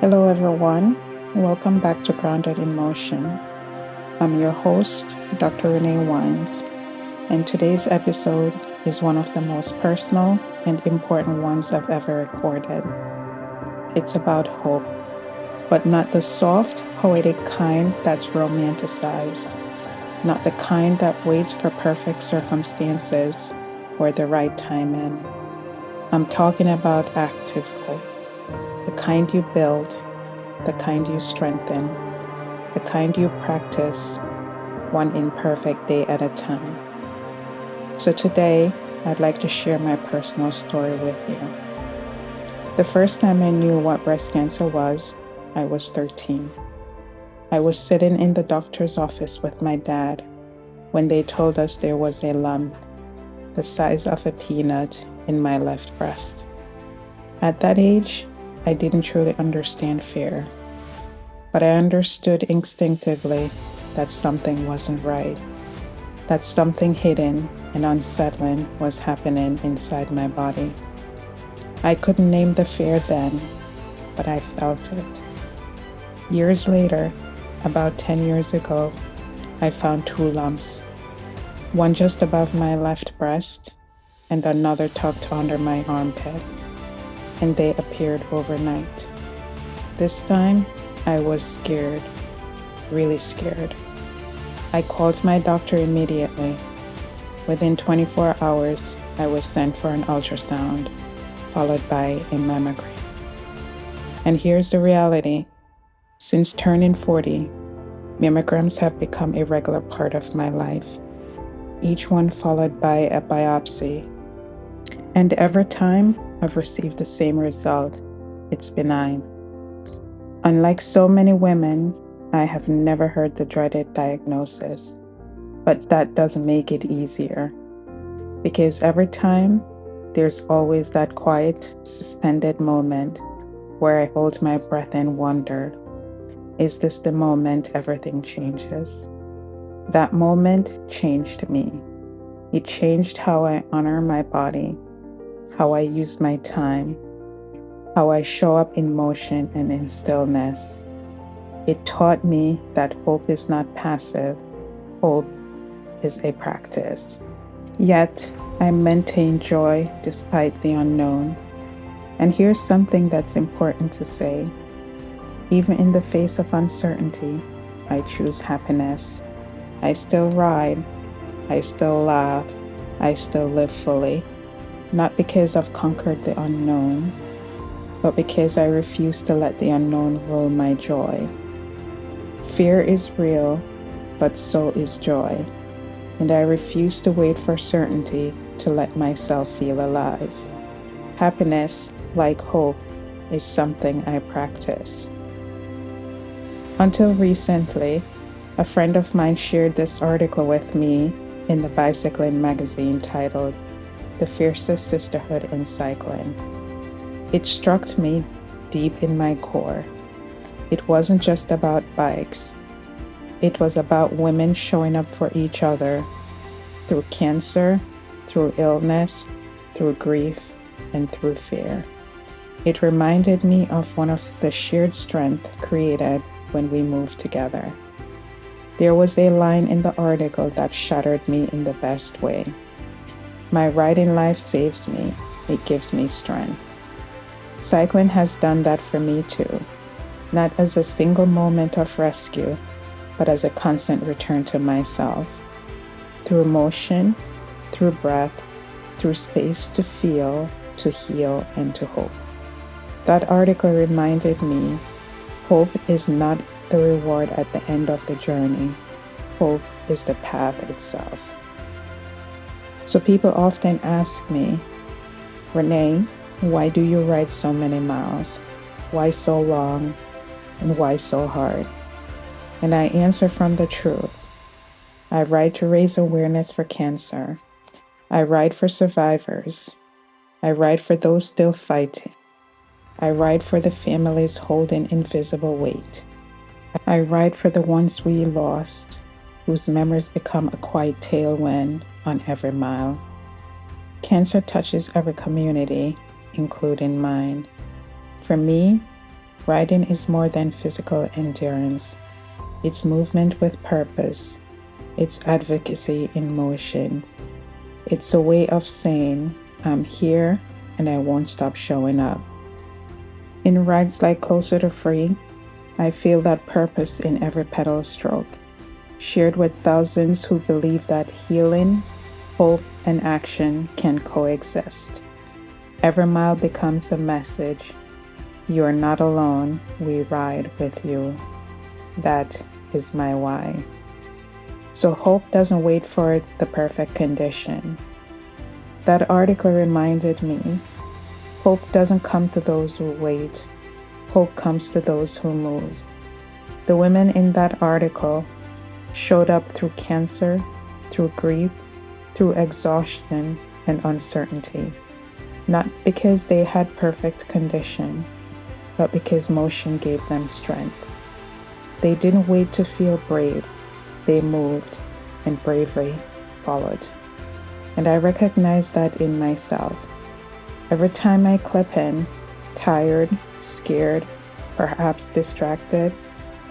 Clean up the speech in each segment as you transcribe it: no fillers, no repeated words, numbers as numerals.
Hello, everyone. Welcome back to Grounded in Motion. I'm your host, Dr. Renee Whynes, and today's episode is one of the most personal and important ones I've ever recorded. It's about hope, but not the soft, poetic kind that's romanticized, not the kind that waits for perfect circumstances or the right timing. I'm talking about active hope, the kind you build, the kind you strengthen, the kind you practice, one imperfect day at a time. So today, I'd like to share my personal story with you. The first time I knew what breast cancer was, I was 13. I was sitting in the doctor's office with my dad when they told us there was a lump the size of a peanut in my left breast. At that age, I didn't truly understand fear, but I understood instinctively that something wasn't right, that something hidden and unsettling was happening inside my body. I couldn't name the fear then, but I felt it. Years later, about 10 years ago, I found two lumps, one just above my left breast and another tucked under my armpit, and they appeared overnight. This time, I was scared, really scared. I called my doctor immediately. Within 24 hours, I was sent for an ultrasound, followed by a mammogram. And here's the reality. Since turning 40, mammograms have become a regular part of my life, each one followed by a biopsy. And every time, I've received the same result. It's benign. Unlike so many women, I have never heard the dreaded diagnosis, but that doesn't make it easier. Because every time, there's always that quiet, suspended moment where I hold my breath and wonder, is this the moment everything changes? That moment changed me. It changed how I honor my body, how I use my time, how I show up in motion and in stillness. It taught me that hope is not passive, hope is a practice. Yet, I maintain joy despite the unknown. And here's something that's important to say. Even in the face of uncertainty, I choose happiness. I still ride, I still laugh, I still live fully. Not because I've conquered the unknown, but because I refuse to let the unknown rule my joy. Fear is real, but so is joy, and I refuse to wait for certainty to let myself feel alive. Happiness, like hope, is something I practice. Until recently, a friend of mine shared this article with me in the Bicycling magazine titled "The Fiercest Sisterhood in Cycling." It struck me deep in my core. It wasn't just about bikes. It was about women showing up for each other through cancer, through illness, through grief, and through fear. It reminded me of one of the shared strength created when we moved together. There was a line in the article that shattered me in the best way. My riding life saves me. It gives me strength. Cycling has done that for me too, not as a single moment of rescue, but as a constant return to myself. Through motion, through breath, through space to feel, to heal, and to hope. That article reminded me, hope is not the reward at the end of the journey. Hope is the path itself. So people often ask me, Renee, why do you ride so many miles? Why so long? And why so hard? And I answer from the truth. I ride to raise awareness for cancer. I ride for survivors. I ride for those still fighting. I ride for the families holding invisible weight. I ride for the ones we lost, whose memories become a quiet tailwind on every mile. Cancer touches every community, including mine. For me, Riding is more than physical endurance. It's movement with purpose. It's advocacy in motion. It's a way of saying, I'm here and I won't stop showing up. In rides like Closer to Free, I feel that purpose in every pedal stroke, shared with thousands who believe that healing, hope, and action can coexist. Every mile becomes a message. You are not alone, we ride with you. That is my why. So hope doesn't wait for the perfect condition. That article reminded me, hope doesn't come to those who wait. Hope comes to those who move. The women in that article showed up through cancer, through grief, through exhaustion and uncertainty. Not because they had perfect condition, but because motion gave them strength. They didn't wait to feel brave. They moved, and bravery followed. And I recognize that in myself. Every time I clip in, tired, scared, perhaps distracted,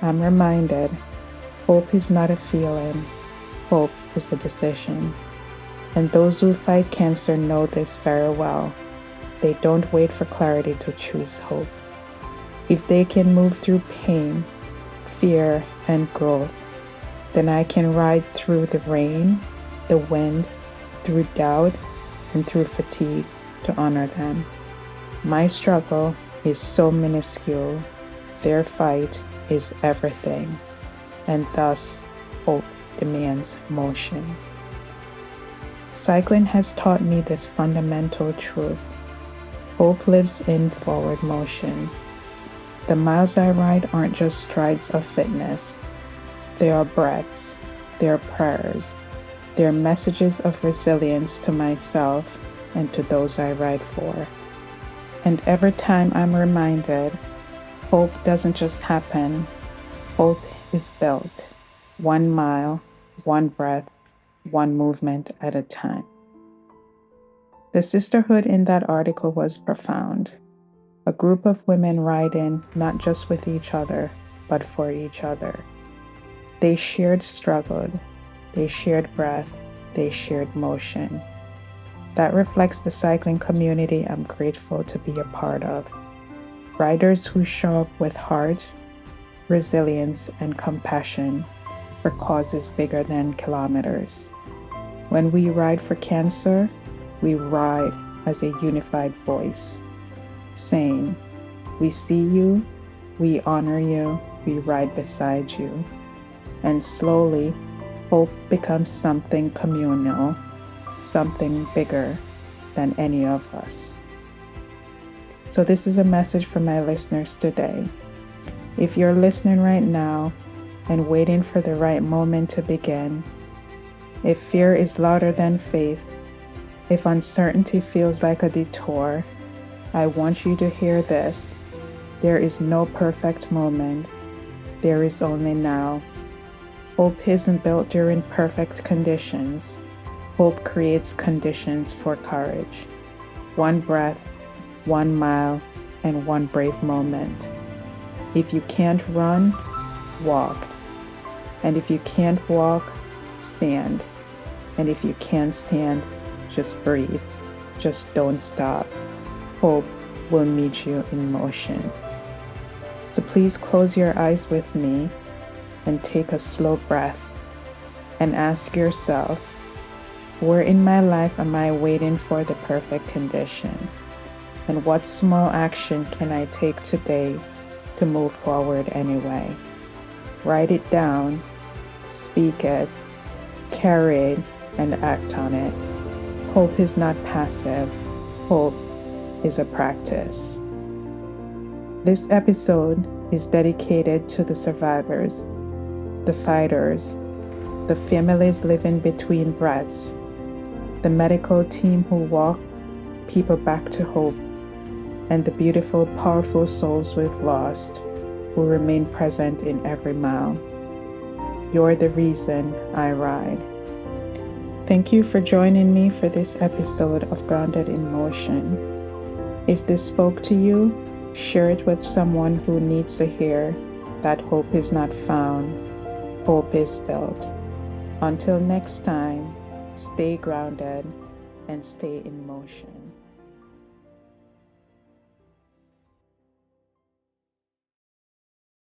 I'm reminded, hope is not a feeling. Hope is a decision. And those who fight cancer know this very well. They don't wait for clarity to choose hope. If they can move through pain, fear, and growth, then I can ride through the rain, the wind, through doubt, and through fatigue to honor them. My struggle is so minuscule, their fight is everything, and thus hope demands motion. Cycling has taught me this fundamental truth. Hope lives in forward motion. The miles I ride aren't just strides of fitness. They are breaths, they are prayers, they are messages of resilience to myself and to those I ride for. And every time I'm reminded, hope doesn't just happen. Hope is built, 1 mile, 1 breath, 1 movement at a time. The sisterhood in that article was profound. A group of women riding not just with each other, but for each other. They shared struggle, they shared breath, they shared motion. That reflects the cycling community I'm grateful to be a part of. Riders who show up with heart, resilience, and compassion for causes bigger than kilometers. When we ride for cancer, we ride as a unified voice, saying, we see you, we honor you, we ride beside you. And slowly, hope becomes something communal, something bigger than any of us. So this is a message for my listeners today. If you're listening right now and waiting for the right moment to begin, if fear is louder than faith, if uncertainty feels like a detour, I want you to hear this. There is no perfect moment. There is only now. Hope isn't built during perfect conditions. Hope creates conditions for courage. 1 breath, 1 mile, and 1 brave moment. If you can't run, walk. And if you can't walk, stand. And if you can't stand, just breathe. Just don't stop. Hope will meet you in motion. So please close your eyes with me and take a slow breath and ask yourself, where in my life am I waiting for the perfect condition? And what small action can I take today to move forward anyway? Write it down, speak it, carry it, and act on it. Hope is not passive. Hope is a practice. This episode is dedicated to the survivors, the fighters, the families living between breaths, the medical team who walk people back to hope, and the beautiful, powerful souls we've lost who remain present in every mile. You're the reason I ride. Thank you for joining me for this episode of Grounded in Motion. If this spoke to you, Share it with someone who needs to hear that hope is not found, hope is built. Until next time, stay grounded and stay in motion.